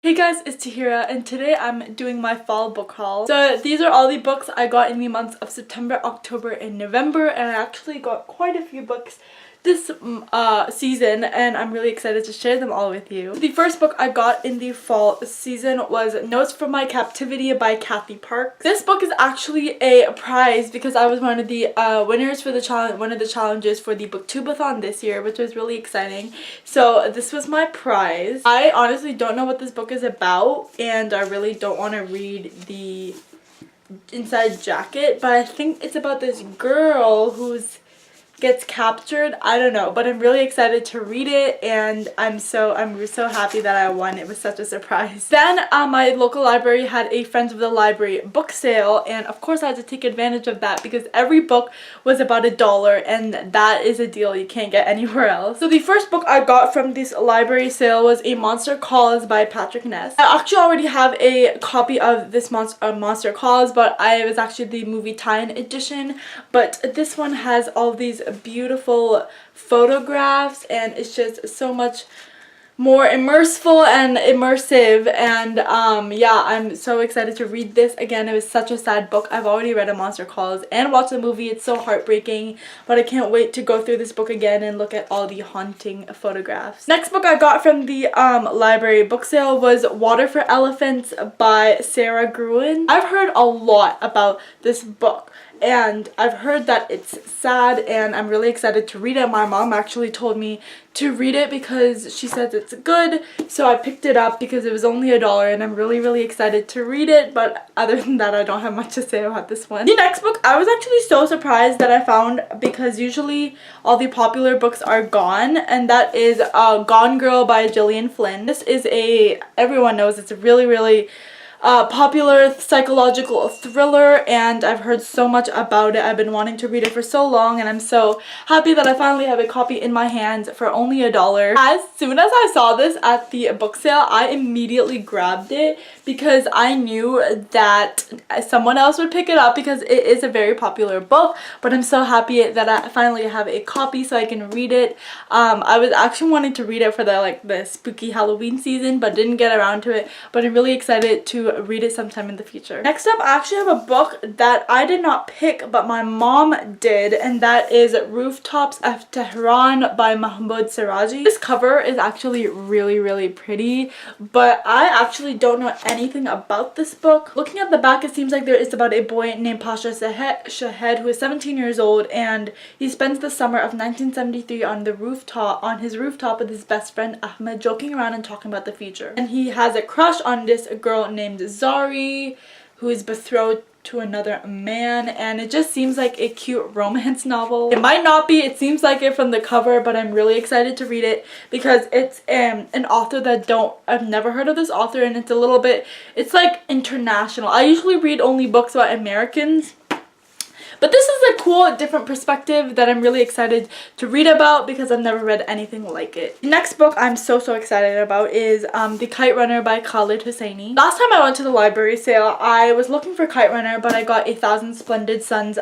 Hey guys, it's Tahira and today I'm doing my fall book haul. So these are all the books I got in the months of September, October, and November, and I actually got quite a few books this season and I'm really excited to share them all with you. The first book I got in the fall season was Notes from My Captivity by Kathy Parks. This book is actually a prize because I was one of the winners for the challenge, one of the challenges for the booktubeathon this year, which was really exciting. So this was my prize. I honestly don't know what this book is about and I really don't want to read the inside jacket, but I think it's about this girl who's gets captured. I don't know, but I'm really excited to read it and I'm so happy that I won. It was such a surprise. Then my local library had a Friends of the Library book sale, and of course I had to take advantage of that because every book was about $1 and that is a deal you can't get anywhere else. So the first book I got from this library sale was A Monster Calls by Patrick Ness. I actually already have a copy of this Monster Calls, but I was actually the movie tie-in edition, but this one has all these beautiful photographs and it's just so much more immersive and yeah, I'm so excited to read this again. It was such a sad book. I've already read A Monster Calls and watched the movie. It's so heartbreaking, but I can't wait to go through this book again and look at all the haunting photographs. Next book I got from the library book sale was Water for Elephants by Sarah Gruen. I've heard a lot about this book and I've heard that it's sad and I'm really excited to read it. My mom actually told me to read it because she says it's good, so I picked it up because it was only $1 and I'm really excited to read it, but other than that I don't have much to say about this one. The next book I was actually so surprised that I found because usually all the popular books are gone, and that is Gone Girl by Gillian Flynn. This is everyone knows it's a really popular psychological thriller and I've heard so much about it. I've been wanting to read it for so long and I'm so happy that I finally have a copy in my hands for only $1. As soon as I saw this at the book sale, I immediately grabbed it because I knew that someone else would pick it up because it is a very popular book, but I'm so happy that I finally have a copy so I can read it. I was actually wanting to read it for the spooky Halloween season but didn't get around to it, but I'm really excited to read it sometime in the future. Next up, I actually have a book that I did not pick but my mom did, and that is Rooftops of Tehran by Mahmoud Siraji. This cover is actually really pretty, but I actually don't know anything about this book. Looking at the back, it seems like there is about a boy named Pasha Shahed who is 17 years old and he spends the summer of 1973 on his rooftop with his best friend Ahmed, joking around and talking about the future. And he has a crush on this girl named Zari, who is betrothed to another man, and it just seems like a cute romance novel. It might not be, it seems like it from the cover, but I'm really excited to read it because it's an author that I've never heard of this author, and it's like international. I usually read only books about Americans, but this is a cool, different perspective that I'm really excited to read about because I've never read anything like it. The next book I'm so excited about is The Kite Runner by Khalid Hosseini. Last time I went to the library sale, I was looking for Kite Runner, but I got A Thousand Splendid Suns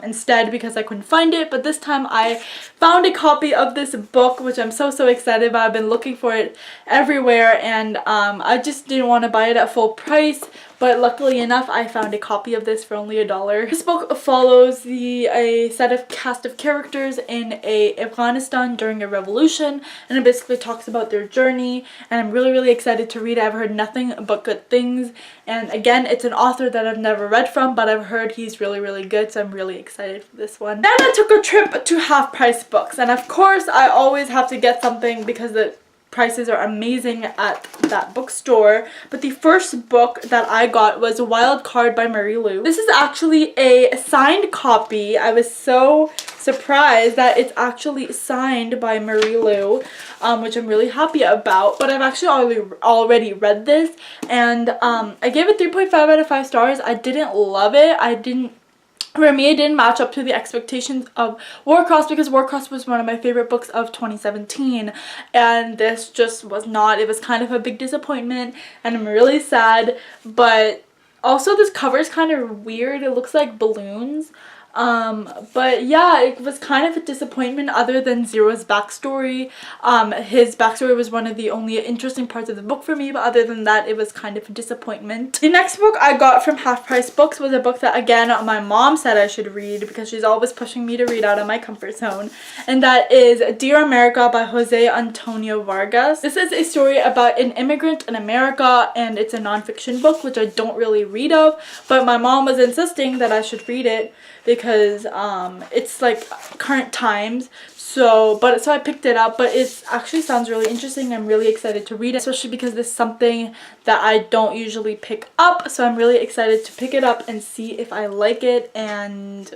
instead because I couldn't find it. But this time I found a copy of this book, which I'm so excited about. I've been looking for it everywhere and I just didn't want to buy it at full price. But luckily enough, I found a copy of this for only $1. This book follows a cast of characters in Afghanistan during a revolution, and it basically talks about their journey, and I'm really excited to read it. I've heard nothing but good things, and again, it's an author that I've never read from, but I've heard he's really good, so I'm really excited for this one. Then I took a trip to Half Price Books, and of course, I always have to get something because the prices are amazing at that bookstore. But the first book that I got was Wild Card by Marie Lu. This is actually a signed copy. I was so surprised that it's actually signed by Marie Lu, which I'm really happy about. But I've actually already read this and I gave it 3.5 out of 5 stars. I didn't love it. For me, it didn't match up to the expectations of Warcross because Warcross was one of my favorite books of 2017 and this just was not. It was kind of a big disappointment and I'm really sad, but also this cover is kind of weird. It looks like balloons, But yeah, it was kind of a disappointment other than Zero's backstory. His backstory was one of the only interesting parts of the book for me, but other than that, it was kind of a disappointment. The next book I got from Half Price Books was a book that, again, my mom said I should read because she's always pushing me to read out of my comfort zone, and that is Dear America by Jose Antonio Vargas. This is a story about an immigrant in America, and it's a non-fiction book, which I don't really read of, but my mom was insisting that I should read it because it's like current times, so I picked it up. But it actually sounds really interesting. I'm really excited to read it, especially because this is something that I don't usually pick up, so I'm really excited to pick it up and see if I like it. And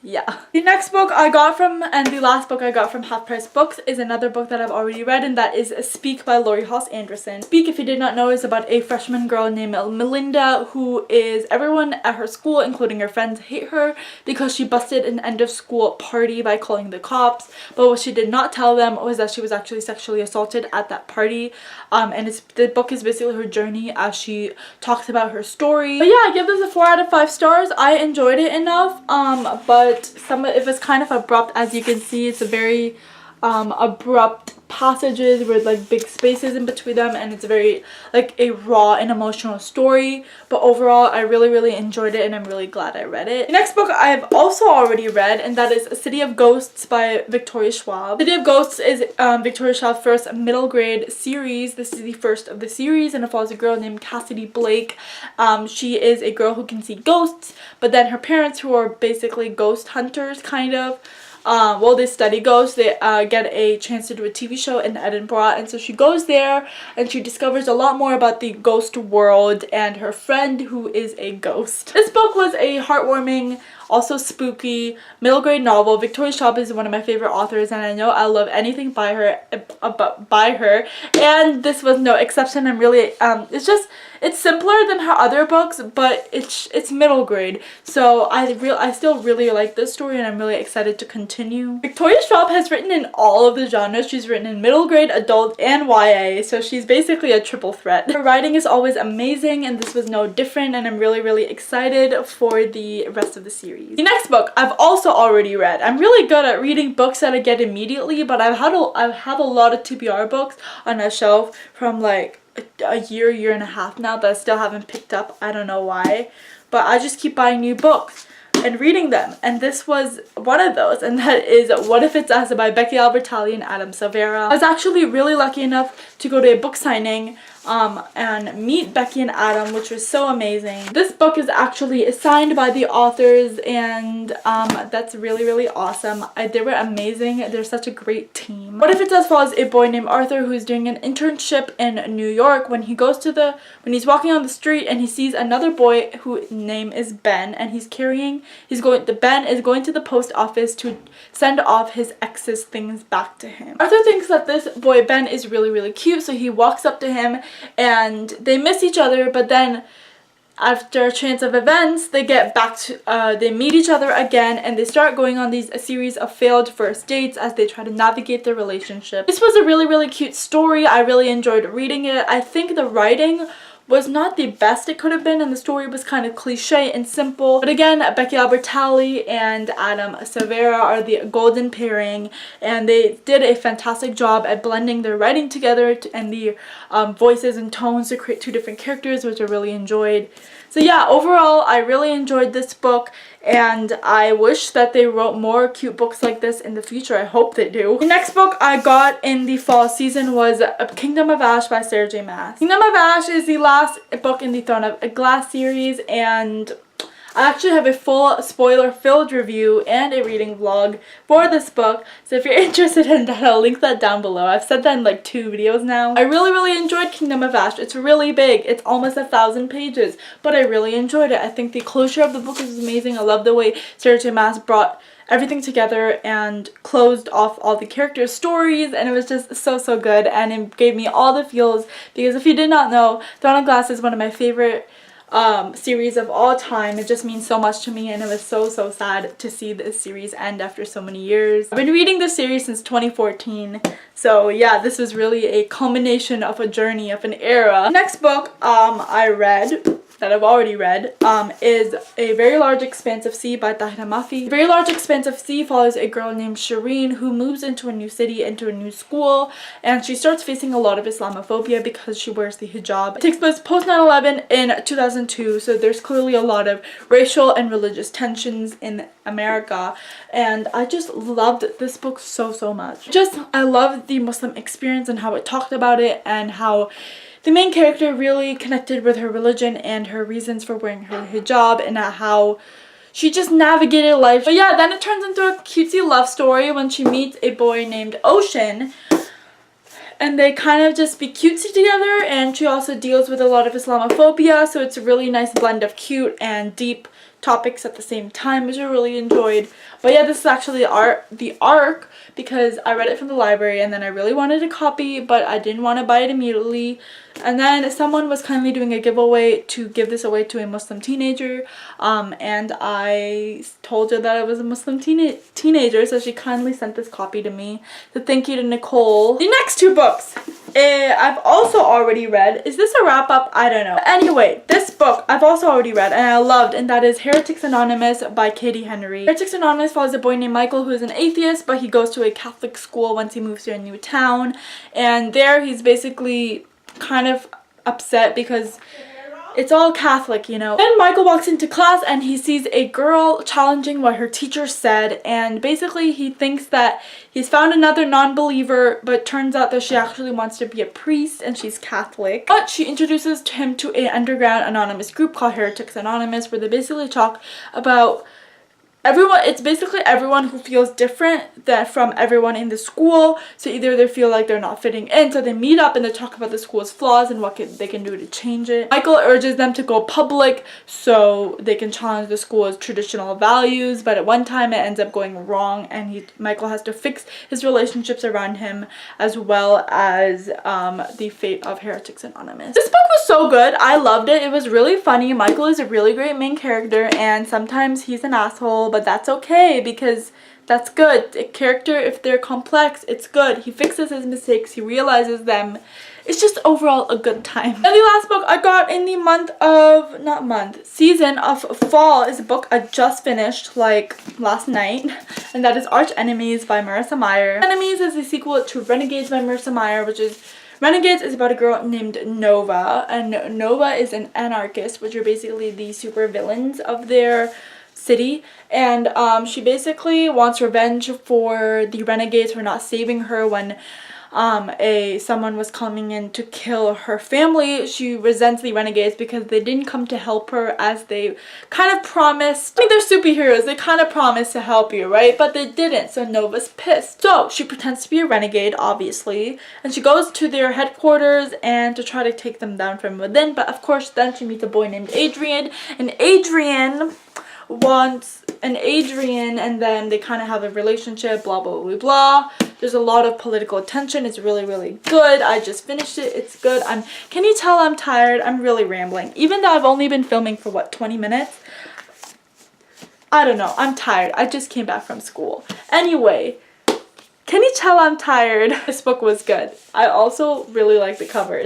yeah. The next book I got from, and the last book I got from Half Price Books, is another book that I've already read, and that is Speak by Laurie Halse Anderson. Speak, if you did not know, is about a freshman girl named Melinda who is, everyone at her school, including her friends, hate her because she busted an end of school party by calling the cops. But what she did not tell them was that she was actually sexually assaulted at that party. And the book is basically her journey as she talks about her story. But yeah, I give this a 4 out of 5 stars. I enjoyed it enough, but it was kind of abrupt. As you can see, it's a very abrupt passages with like big spaces in between them, and it's very like a raw and emotional story. But overall, I really enjoyed it, and I'm really glad I read it. The next book I have also already read, and that is City of Ghosts by Victoria Schwab. City of Ghosts is Victoria Schwab's first middle grade series. This is the first of the series, and it follows a girl named Cassidy Blake. She is a girl who can see ghosts, but then her parents, who are basically ghost hunters kind of, well, they study ghosts. They get a chance to do a TV show in Edinburgh, and so she goes there and she discovers a lot more about the ghost world and her friend who is a ghost. This book was a heartwarming, also spooky middle grade novel. Victoria Schwab is one of my favorite authors, and I know I love anything by her, and this was no exception. I'm really it's simpler than her other books, but it's middle grade, so I still really like this story, and I'm really excited to continue. Victoria Schwab has written in all of the genres. She's written in middle grade, adult, and YA, so she's basically a triple threat. Her writing is always amazing, and this was no different, and I'm really excited for the rest of the series. The next book I've also already read. I'm really good at reading books that I get immediately, but I have a lot of TBR books on a shelf from like a year and a half now that I still haven't picked up. I don't know why, but I just keep buying new books and reading them, and this was one of those, and that is What If It's Us by Becky Albertalli and Adam Silvera. I was actually really lucky enough to go to a book signing and meet Becky and Adam, which was so amazing. This book is actually signed by the authors, and that's really awesome. They were amazing. They're such a great team. What If It Does follows a boy named Arthur who's doing an internship in New York when he's walking on the street and he sees another boy whose name is Ben, and Ben is going to the post office to send off his ex's things back to him. Arthur thinks that this boy Ben is really cute, so he walks up to him and they miss each other, but then after a chance of events, they meet each other again, and they start going on a series of failed first dates as they try to navigate their relationship. This was a really cute story. I really enjoyed reading it. I think the writing was not the best it could have been, and the story was kind of cliche and simple. But again, Becky Albertalli and Adam Silvera are the golden pairing, and they did a fantastic job at blending their writing together and the voices and tones to create two different characters, which I really enjoyed. So yeah, overall, I really enjoyed this book, and I wish that they wrote more cute books like this in the future. I hope they do. The next book I got in the fall season was Kingdom of Ash by Sarah J. Maas. Kingdom of Ash is the last book in the Throne of Glass series, and I actually have a full spoiler-filled review and a reading vlog for this book, so if you're interested in that, I'll link that down below. I've said that in like 2 videos now. I really enjoyed Kingdom of Ash. It's really big. It's almost 1,000 pages, but I really enjoyed it. I think the closure of the book is amazing. I love the way Sarah J. Maas brought everything together and closed off all the characters' stories, and it was just so good, and it gave me all the feels, because if you did not know, Throne of Glass is one of my favorite series of all time. It just means so much to me, and it was so sad to see this series end after so many years. I've been reading this series since 2014, so yeah, this was really a culmination of a journey, of an era. The next book I read that I've already read is A Very Large Expanse of Sea by tahira-z. A Very Large Expanse of Sea follows a girl named Shireen who moves into a new city, into a new school, and she starts facing a lot of Islamophobia because she wears the hijab. It takes place post 9/11 in 2002, so there's clearly a lot of racial and religious tensions in America, and I just loved this book so much. I love the Muslim experience and how it talked about it, and how the main character really connected with her religion and her reasons for wearing her hijab, and how she just navigated life. But yeah, then it turns into a cutesy love story when she meets a boy named Ocean, and they kind of just be cutesy together, and she also deals with a lot of Islamophobia, so it's a really nice blend of cute and deep topics at the same time, which I really enjoyed. But yeah, this is actually the arc because I read it from the library, and then I really wanted a copy, but I didn't want to buy it immediately. And then someone was kindly doing a giveaway to give this away to a Muslim teenager, and I told her that I was a Muslim teenager, so she kindly sent this copy to me. So thank you to Nicole. The next two books I've also already read. Is this a wrap up? I don't know. Anyway, this book I've also already read and I loved, and that is Heretics Anonymous by Katie Henry. Heretics Anonymous follows a boy named Michael who is an atheist, but he goes to a Catholic school once he moves to a new town, and there he's basically kind of upset because it's all Catholic, you know. Then Michael walks into class and he sees a girl challenging what her teacher said, and basically he thinks that he's found another non-believer, but turns out that she actually wants to be a priest and she's Catholic. But she introduces him to an underground anonymous group called Heretics Anonymous, where they basically talk about everyone. It's basically everyone who feels different from everyone in the school. So either they feel like they're not fitting in, so they meet up and they talk about the school's flaws and what they can do to change it. Michael urges them to go public so they can challenge the school's traditional values, but at one time it ends up going wrong, and Michael has to fix his relationships around him, as well as the fate of Heretics Anonymous. This book was so good. I loved it. It was really funny. Michael is a really great main character, and sometimes he's an asshole, but that's okay because that's good. A character, if they're complex, it's good. He fixes his mistakes, he realizes them. It's just overall a good time. And the last book I got in the season of fall is a book I just finished like last night, and that is Arch Enemies by Marissa Meyer. Enemies is a sequel to Renegades by Marissa Meyer, Renegades is about a girl named Nova, and Nova is an anarchist, which are basically the super villains of their city, and she basically wants revenge for the Renegades for not saving her when someone was coming in to kill her family. She resents the Renegades because they didn't come to help her as they kind of promised. I mean, they're superheroes, they kind of promised to help you, right? But they didn't, so Nova's pissed. So she pretends to be a renegade, obviously, and she goes to their headquarters and to try to take them down from within. But of course then she meets a boy named Adrian, and Adrian wants an Adrian, and then they kind of have a relationship, blah blah blah blah. There's a lot of political tension. It's really good. I just finished it. It's good. Can you tell I'm tired? I'm really rambling, even though I've only been filming for what, 20 minutes. I don't know, I'm tired. I just came back from school. Anyway, can you tell I'm tired? This book was good. I also really like the cover.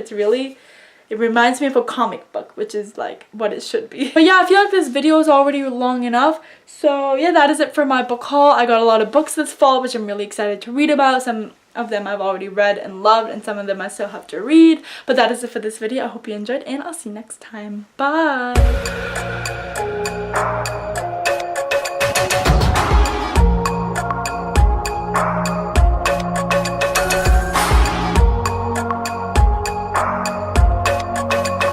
It reminds me of a comic book, which is like what it should be. But yeah, I feel like this video is already long enough. So yeah, that is it for my book haul. I got a lot of books this fall, which I'm really excited to read about. Some of them I've already read and loved, and some of them I still have to read. But that is it for this video. I hope you enjoyed, and I'll see you next time. Bye!